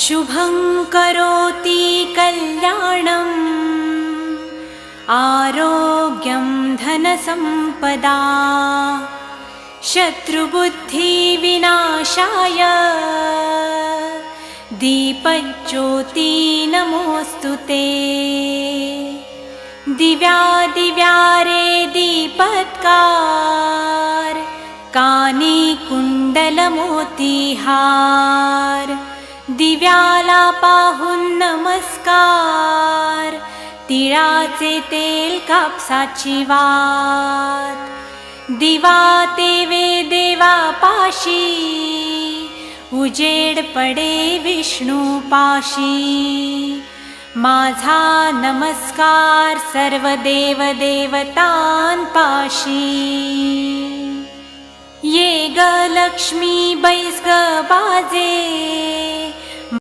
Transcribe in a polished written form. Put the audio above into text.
शुभं करोति कल्याणम् आरोग्यं धनसम्पदा शत्रुबुद्धिविनाशाय दीपज्योति नमोऽस्तु ते। दिव्या दिव्या रे दीपत्कार कानी कुंडलमोतीहार दिव्याला पाहून नमस्कार तिळाचे तेल कापसाची वात दिवा तेवे देवा पाशी उजेड पडे विष्णू पाशी माझा नमस्कार सर्व देव देवतांपाशी। ये ग लक्ष्मी बैस ग बाजे